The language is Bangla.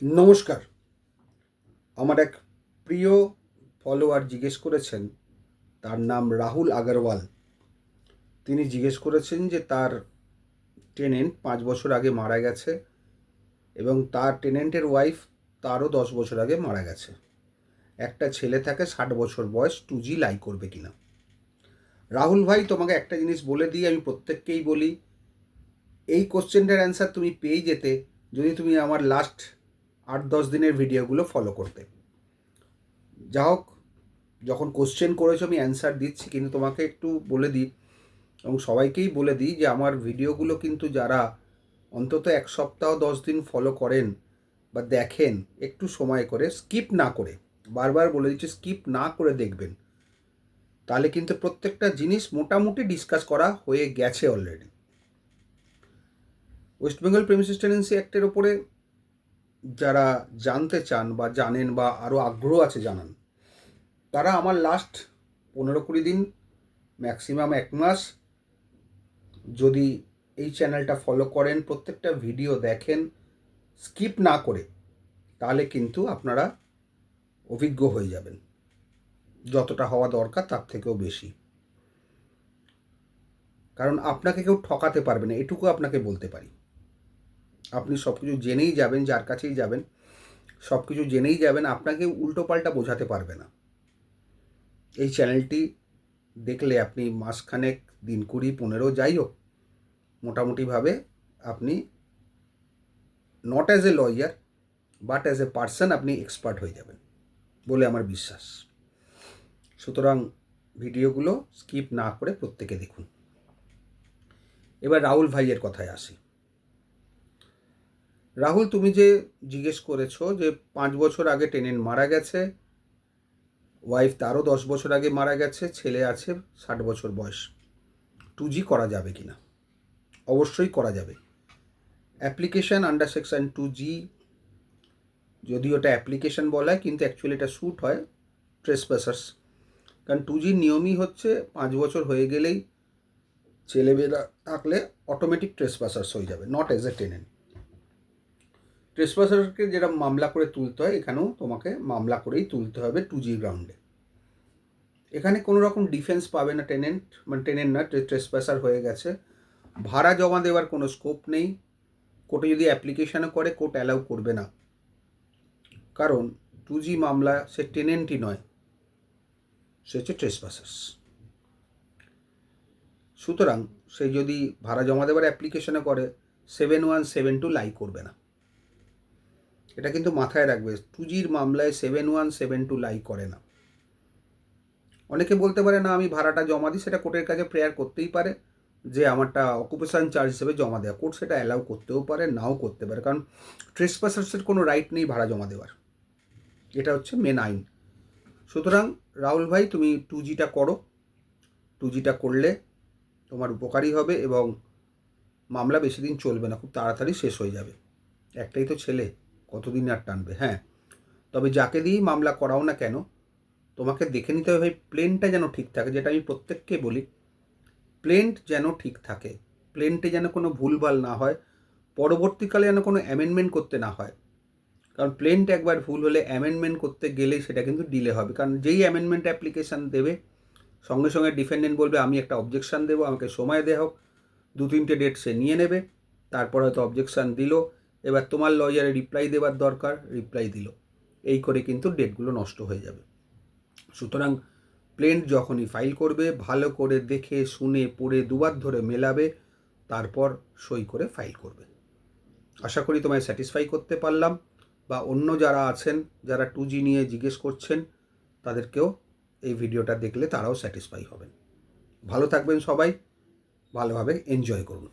নমস্কার। আমার এক প্রিয় ফলোয়ার জিজ্ঞেস করেছেন, তার নাম রাহুল আগরওয়াল। তিনি জিজ্ঞেস করেছেন যে তার টেনেন্ট 5 বছর আগে মারা গেছে এবং তার টেনেন্টের ওয়াইফ তারও 10 বছর আগে মারা গেছে। একটা ছেলে থাকে 60 বছর বয়স, 2G লাই করবে কিনা। রাহুল ভাই, তোমাকে একটা জিনিস বলে দিই, আমি প্রত্যেককেই বলি, এই কোশ্চেনটার অ্যান্সার তুমি পেয়ে যেতে যদি তুমি আমার লাস্ট 8-10 দিনের ভিডিওগুলো ফলো করতে। যা হোক, যখন কোশ্চেন করেছো আমি অ্যান্সার দিচ্ছি, কিন্তু তোমাকে একটু বলে দিই এবং সবাইকেই বলে দিই যে আমার ভিডিওগুলো কিন্তু যারা অন্তত 1 সপ্তাহ 10 দিন ফলো করেন বা দেখেন, একটু সময় করে স্কিপ না করে, বারবার বলে দিচ্ছি স্কিপ না করে দেখবেন, তাহলে কিন্তু প্রত্যেকটা জিনিস মোটামুটি ডিসকাস করা হয়ে গেছে already. West Bengal premises tenancy অ্যাক্টের ওপরে যারা জানতে চান বা জানেন বা আরও আগ্রহ আছে জানান, তারা আমার লাস্ট 15-20 দিন, ম্যাক্সিমাম 1 মাস যদি এই চ্যানেলটা ফলো করেন, প্রত্যেকটা ভিডিও দেখেন স্কিপ না করে, তাহলে কিন্তু আপনারা অভিজ্ঞ হয়ে যাবেন, যতটা হওয়া দরকার তার থেকেও বেশি। কারণ আপনাকে কেউ ঠকাতে পারবে না, এটুকু আপনাকে বলতে পারি। আপনি সব কিছু জেনেই যাবেন, যার কাছেই যাবেন সব কিছু জেনেই যাবেন, আপনাকে উল্টোপাল্টা বোঝাতে পারবে না। এই চ্যানেলটি দেখলে আপনি মাসখানেক, দিন 20-15 যাই হোক, মোটামুটিভাবে আপনি not as a lawyer but as a person আপনি এক্সপার্ট হয়ে যাবেন বলে আমার বিশ্বাস। সুতরাং ভিডিওগুলো স্কিপ না করে প্রত্যেকে দেখুন। এবার রাহুল ভাইয়ের কথায় আসি। রাহুল, তুমি যে জিজ্ঞেস করেছো যে 5 বছর আগে টেনেন্ট মারা গেছে, ওয়াইফ তারও 10 বছর আগে মারা গেছে, ছেলে আছে 60 বছর বয়স, 2G করা যাবে কি না? অবশ্যই করা যাবে। অ্যাপ্লিকেশান আন্ডার সেকশন 2G, যদিও ওটা অ্যাপ্লিকেশান বলা হয় কিন্তু অ্যাকচুয়ালি এটা শ্যুট হয় ট্রেসপাসার্স। কারণ 2G নিয়মই হচ্ছে 5 বছর হয়ে গেলেই ছেলেমেয়েরা থাকলে অটোমেটিক ট্রেসপাসার্স হয়ে যাবে, নট এজ এ টেনেন্ট। ট্রেসপাসারকে যেটা মামলা করে তুলতে হয়, এখানেও তোমাকে মামলা করেই তুলতে হবে 2G গ্রাউন্ডে। এখানে কোনো রকম ডিফেন্স পাবে না টেনেন্ট, মানে টেনেন্ট না, ট্রেসপাসার হয়ে গেছে। ভাড়া জমা দেওয়ার কোনো স্কোপ নেই। কোর্টে যদি অ্যাপ্লিকেশানও করে, কোর্ট অ্যালাউ করবে না, কারণ 2G মামলা সে টেনেন্টই নয়, সে হচ্ছে ট্রেসপাসার্স। সুতরাং সে যদি ভাড়া জমা দেওয়ার অ্যাপ্লিকেশনে করে, 7172 লাই করবে না। এটা কিন্তু মাথায় রাখবে, 2Gর মামলায় 7172 লাই করে না। অনেকে বলতে পারে না আমি ভাড়াটা জমা দিই, সেটা কোর্টের কাছে প্রেয়ার করতেই পারে যে আমারটা অকুপেশন চার্জ হিসেবে জমা দেওয়া। কোর্ট সেটা অ্যালাউ করতেও পারে, নাও করতে পারে, কারণ ট্রেসপাসার্সের কোনো রাইট নেই ভাড়া জমা দেওয়ার। এটা হচ্ছে মেন আইন। সুতরাং রাহুল ভাই, তুমি 2Gটা করো। 2Gটা করলে তোমার উপকারী হবে এবং মামলা বেশি দিন চলবে না, খুব তাড়াতাড়ি শেষ হয়ে যাবে। একটাই তো ছেলে, কতদিন আর টানবে? হ্যাঁ, তবে যাকে দিয়েই মামলা করাও না কেন, তোমাকে দেখে নিতে হবে ভাই প্লেনটা যেন ঠিক থাকে। যেটা আমি প্রত্যেককে বলি, প্লেন্ট যেন ঠিক থাকে, প্লেন্টে যেন কোনো ভুলভাল না হয়, পরবর্তীকালে যেন কোনো অ্যামেন্ডমেন্ট করতে না হয়। কারণ প্লেন্ট একবার ভুল হলে অ্যামেন্ডমেন্ট করতে গেলেই সেটা কিন্তু ডিলে হবে। কারণ যেই অ্যামেন্ডমেন্ট অ্যাপ্লিকেশান দেবে, সঙ্গে সঙ্গে ডিফেন্ডেন্ট বলবে আমি একটা অবজেকশান দেবো, আমাকে সময় দেওয়া হোক। 2-3টে ডেট সে নিয়ে নেবে, তারপর হয়তো অবজেকশান দিল, এবার তোমার লয়ারে রিপ্লাই দেওয়ার দরকার, রিপ্লাই দিল, এই করে কিন্তু ডেটগুলো নষ্ট হয়ে যাবে। সুতরাং প্লেন্ট যখনই ফাইল করবে, ভালো করে দেখে শুনে পড়ে দুবার ধরে মেলাবে, তারপর সই করে ফাইল করবে। আশা করি তোমায় স্যাটিসফাই করতে পারলাম, বা অন্য যারা আছেন যারা 2G নিয়ে জিজ্ঞেস করছেন তাদেরকেও এই ভিডিওটা দেখলে তারাও স্যাটিসফাই হবেন। ভালো থাকবেন সবাই, ভালোভাবে এনজয় করুন।